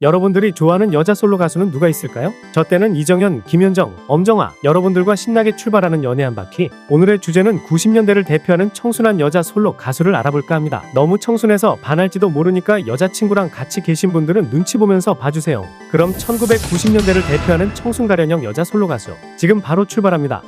여러분들이 좋아하는 여자 솔로 가수는 누가 있을까요? 저 때는 이정현, 김현정, 엄정화, 여러분들과 신나게 출발하는 연애 한 바퀴. 오늘의 주제는 90년대를 대표하는 청순한 여자 솔로 가수를 알아볼까 합니다. 너무 청순해서 반할지도 모르니까 여자친구랑 같이 계신 분들은 눈치 보면서 봐주세요. 그럼 1990년대를 대표하는 청순 가련형 여자 솔로 가수. 지금 바로 출발합니다.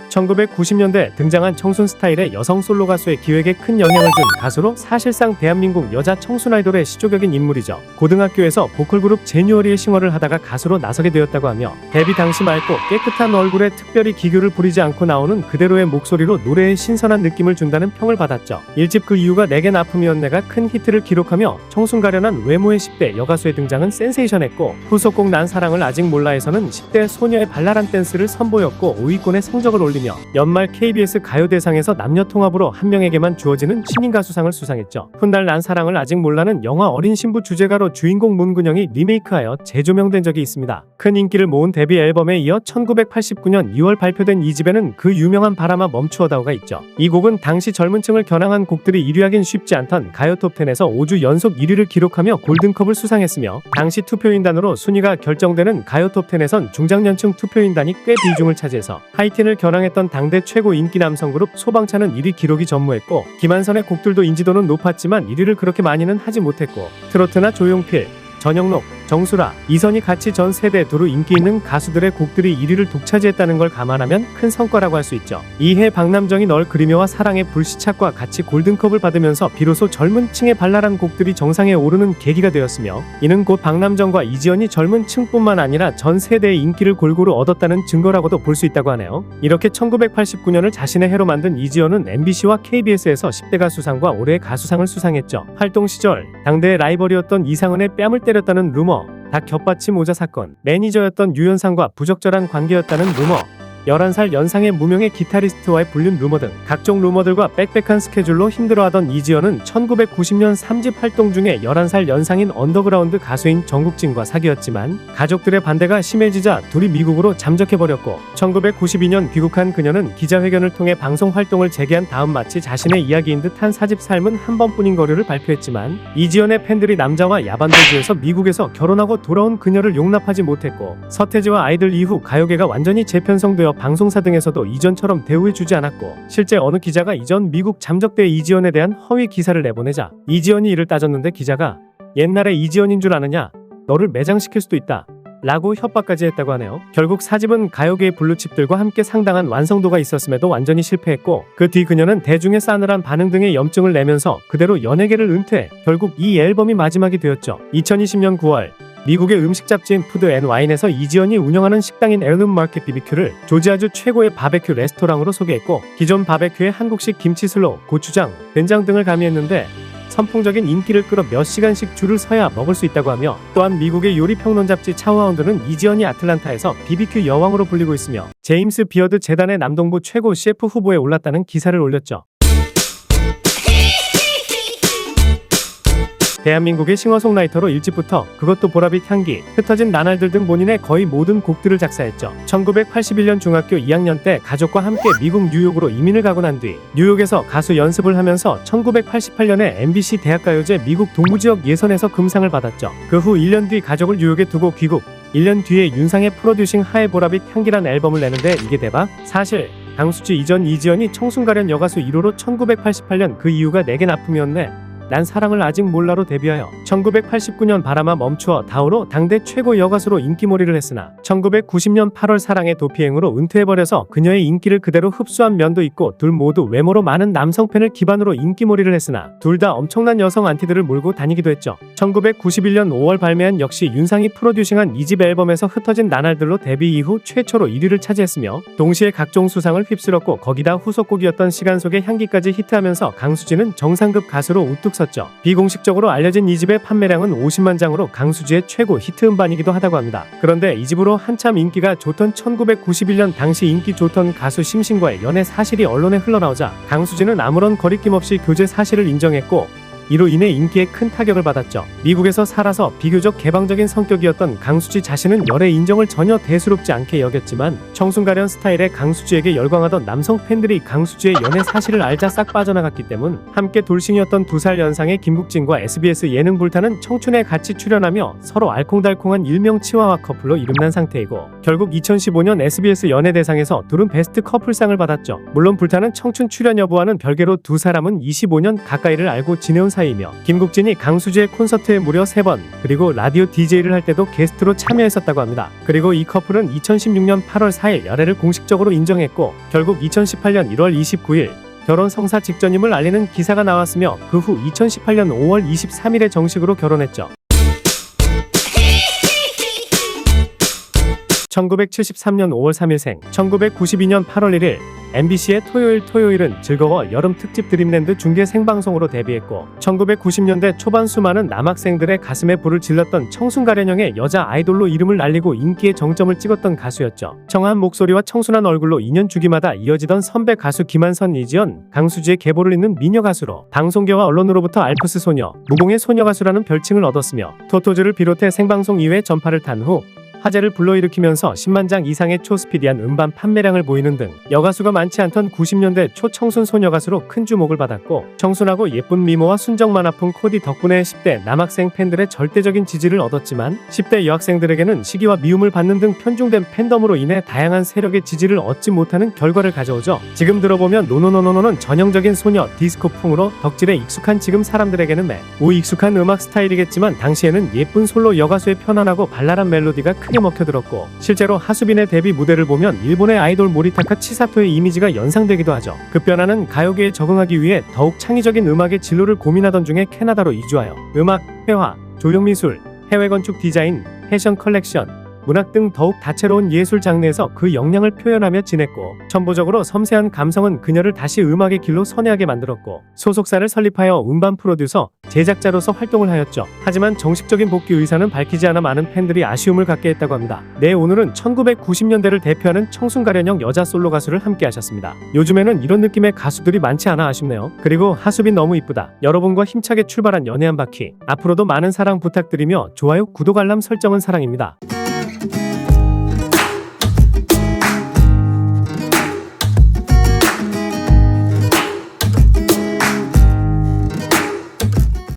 1990년대 등장한 청순 스타일의 여성 솔로 가수의 기획에 큰 영향을 준 가수로 사실상 대한민국 여자 청순 아이돌의 시조격인 인물이죠. 고등학교에서 보컬그룹 제뉴어리의 싱어를 하다가 가수로 나서게 되었다고 하며 데뷔 당시 맑고 깨끗한 얼굴에 특별히 기교를 부리지 않고 나오는 그대로의 목소리로 노래에 신선한 느낌을 준다는 평을 받았죠. 1집 그 이유가 내겐 아픔이었네가 큰 히트를 기록하며 청순 가련한 외모의 10대 여가수의 등장은 센세이션했고, 후속곡 난 사랑을 아직 몰라에서는 10대 소녀의 발랄한 댄스를 선보였고 5위권의 성적을 올리며 연말 KBS 가요대상에서 남녀 통합으로 한 명에게만 주어지는 신인 가수상을 수상했죠. 훗날 난 사랑을 아직 몰라는 영화 어린 신부 주제가로 주인공 문근영이 리메이크하여 재조명된 적이 있습니다. 큰 인기를 모은 데뷔 앨범에 이어 1989년 2월 발표된 2집에는 그 유명한 바람아 멈추어다오가 있죠. 이 곡은 당시 젊은 층을 겨냥한 곡들이 1위하긴 쉽지 않던 가요 톱10에서 5주 연속 1위를 기록하며 골든컵을 수상했으며, 당시 투표인단으로 순위가 결정되는 가요 톱10에선 중장년층 투표인단이 꽤 비중을 차지해서 하이틴을 겨냥했던 당대 최고 인기 남성 그룹 소방차는 1위 기록이 전무했고, 김한선의 곡들도 인지도는 높았지만 1위를 그렇게 많이는 하지 못했고, 트로트나 조용필, 전영록, 정수라, 이선희 같이 전 세대 두루 인기 있는 가수들의 곡들이 1위를 독차지했다는 걸 감안하면 큰 성과라고 할 수 있죠. 이해 박남정이 널 그리며와 사랑의 불시착과 같이 골든컵을 받으면서 비로소 젊은 층의 발랄한 곡들이 정상에 오르는 계기가 되었으며, 이는 곧 박남정과 이지연이 젊은 층뿐만 아니라 전 세대의 인기를 골고루 얻었다는 증거라고도 볼 수 있다고 하네요. 이렇게 1989년을 자신의 해로 만든 이지연은 MBC와 KBS에서 10대 가수상과 올해의 가수상을 수상했죠. 활동 시절 당대의 라이벌이었던 이상은의 뺨을 때렸다는 루머, 닭 겹받침 오자 사건, 매니저였던 유연상과 부적절한 관계였다는 루머, 11살 연상의 무명의 기타리스트와의 불륜 루머 등 각종 루머들과 빽빽한 스케줄로 힘들어하던 이지연은 1990년 3집 활동 중에 11살 연상인 언더그라운드 가수인 정국진과 사귀었지만 가족들의 반대가 심해지자 둘이 미국으로 잠적해버렸고, 1992년 귀국한 그녀는 기자회견을 통해 방송 활동을 재개한 다음 마치 자신의 이야기인 듯한 4집 삶은 한 번뿐인 거류를 발표했지만, 이지연의 팬들이 남자와 야반돌주에서 미국에서 결혼하고 돌아온 그녀를 용납하지 못했고, 서태지와 아이들 이후 가요계가 완전히 재편성되어 방송사 등에서도 이전처럼 대우해주지 않았고, 실제 어느 기자가 이전 미국 잠적대 이지연에 대한 허위 기사를 내보내자 이지연이 이를 따졌는데, 기자가 옛날에 이지연인 줄 아느냐, 너를 매장시킬 수도 있다 라고 협박까지 했다고 하네요. 결국 4집은 가요계의 블루칩들과 함께 상당한 완성도가 있었음에도 완전히 실패했고, 그 뒤 그녀는 대중의 싸늘한 반응 등의 염증을 내면서 그대로 연예계를 은퇴, 결국 이 앨범이 마지막이 되었죠. 2020년 9월 미국의 음식 잡지인 푸드 앤 와인에서 이지연이 운영하는 식당인 에르눔 마켓 BBQ를 조지아주 최고의 바베큐 레스토랑으로 소개했고, 기존 바베큐에 한국식 김치 슬로, 고추장, 된장 등을 가미했는데 선풍적인 인기를 끌어 몇 시간씩 줄을 서야 먹을 수 있다고 하며, 또한 미국의 요리 평론 잡지 차우하운드는 이지연이 아틀란타에서 BBQ 여왕으로 불리고 있으며 제임스 비어드 재단의 남동부 최고 셰프 후보에 올랐다는 기사를 올렸죠. 대한민국의 싱어송라이터로 1집부터 그것도 보라빛 향기, 흩어진 나날들 등 본인의 거의 모든 곡들을 작사했죠. 1981년 중학교 2학년 때 가족과 함께 미국 뉴욕으로 이민을 가고 난 뒤 뉴욕에서 가수 연습을 하면서 1988년에 MBC 대학가요제 미국 동부지역 예선에서 금상을 받았죠. 그 후 1년 뒤 가족을 뉴욕에 두고 귀국, 1년 뒤에 윤상의 프로듀싱 하에 보라빛 향기란 앨범을 내는데 이게 대박? 사실 강수지 이전 이지연이 청순가련 여가수 1호로 1988년 그 이유가 내겐 아픔이었네, 난 사랑을 아직 몰라로 데뷔하여 1989년 바람아 멈추어 다오로 당대 최고 여가수로 인기몰이를 했으나 1990년 8월 사랑의 도피행으로 은퇴해버려서 그녀의 인기를 그대로 흡수한 면도 있고, 둘 모두 외모로 많은 남성 팬을 기반으로 인기몰이를 했으나 둘 다 엄청난 여성 안티들을 몰고 다니기도 했죠. 1991년 5월 발매한 역시 윤상이 프로듀싱한 2집 앨범에서 흩어진 나날들로 데뷔 이후 최초로 1위를 차지했으며 동시에 각종 수상을 휩쓸었고, 거기다 후속곡이었던 시간 속의 향기까지 히트하면서 강수지는 정상급 가수로 우뚝 섰죠. 비공식적으로 알려진 2집의 판매량은 50만 장으로 강수지의 최고 히트 음반이기도 하다고 합니다. 그런데 2집으로 한참 인기가 좋던 1991년 당시 인기 좋던 가수 심신과의 연애 사실이 언론에 흘러나오자 강수지는 아무런 거리낌 없이 교제 사실을 인정했고, 이로 인해 인기에 큰 타격을 받았죠. 미국에서 살아서 비교적 개방적인 성격이었던 강수지 자신은 열의 인정을 전혀 대수롭지 않게 여겼지만 청순가련 스타일의 강수지에게 열광하던 남성 팬들이 강수지의 연애 사실을 알자 싹 빠져나갔기 때문 함께 돌싱이었던 2살 연상의 김국진과 SBS 예능 불타는 청춘에 같이 출연하며 서로 알콩달콩한 일명 치와와 커플로 이름난 상태이고 결국 2015년 SBS 연예대상에서 둘은 베스트 커플상을 받았죠. 물론 불타는 청춘 출연 여부와는 별개로 두 사람은 25년 가까이를 알고 지내온 사이이며 김국진이 강수지의 콘서트에 무려 3번 그리고 라디오 DJ를 할 때도 게스트로 참여했었다고 합니다. 그리고 이 커플은 2016년 8월 4일 열애를 공식적으로 인정했고 결국 2018년 1월 29일 결혼 성사 직전임을 알리는 기사가 나왔으며 그 후 2018년 5월 23일에 정식으로 결혼했죠. 1973년 5월 3일생, 1992년 8월 1일 MBC의 토요일은 즐거워 여름 특집 드림랜드 중계 생방송으로 데뷔했고 1990년대 초반 수많은 남학생들의 가슴에 불을 질렀던 청순가련형의 여자 아이돌로 이름을 날리고 인기의 정점을 찍었던 가수였죠. 청아한 목소리와 청순한 얼굴로 2년 주기마다 이어지던 선배 가수 김한선, 이지연, 강수지의 계보를 잇는 미녀 가수로 방송계와 언론으로부터 알프스 소녀, 무공의 소녀 가수라는 별칭을 얻었으며 토토즈를 비롯해 생방송 이외 전파를 탄 후 화제를 불러일으키면서 10만 장 이상의 초스피디한 음반 판매량을 보이는 등 여가수가 많지 않던 90년대 초청순 소녀 가수로 큰 주목을 받았고 청순하고 예쁜 미모와 순정만 아픈 코디 덕분에 10대 남학생 팬들의 절대적인 지지를 얻었지만 10대 여학생들에게는 시기와 미움을 받는 등 편중된 팬덤으로 인해 다양한 세력의 지지를 얻지 못하는 결과를 가져오죠. 지금 들어보면 노노노노노는 전형적인 소녀 디스코풍으로 덕질에 익숙한 지금 사람들에게는 매우 익숙한 음악 스타일이겠지만 당시에는 예쁜 솔로 여가수의 편안하고 발랄한 멜로디가 크게 먹혀들었고 실제로 하수빈의 데뷔 무대를 보면 일본의 아이돌 모리타카 치사토의 이미지가 연상되기도 하죠. 급변하는 가요계에 적응하기 위해 더욱 창의적인 음악의 진로를 고민하던 중에 캐나다로 이주하여 음악, 회화, 조형미술, 해외 건축 디자인, 패션 컬렉션, 문학 등 더욱 다채로운 예술 장르에서 그 역량을 표현하며 지냈고 천부적으로 섬세한 감성은 그녀를 다시 음악의 길로 선회하게 만들었고 소속사를 설립하여 음반 프로듀서, 제작자로서 활동을 하였죠. 하지만 정식적인 복귀 의사는 밝히지 않아 많은 팬들이 아쉬움을 갖게 했다고 합니다. 네, 오늘은 1990년대를 대표하는 청순가련형 여자 솔로 가수를 함께 하셨습니다. 요즘에는 이런 느낌의 가수들이 많지 않아 아쉽네요. 그리고 하수빈 너무 이쁘다. 여러분과 힘차게 출발한 연애 한 바퀴 앞으로도 많은 사랑 부탁드리며 좋아요, 구독, 알람 설정은 사랑입니다.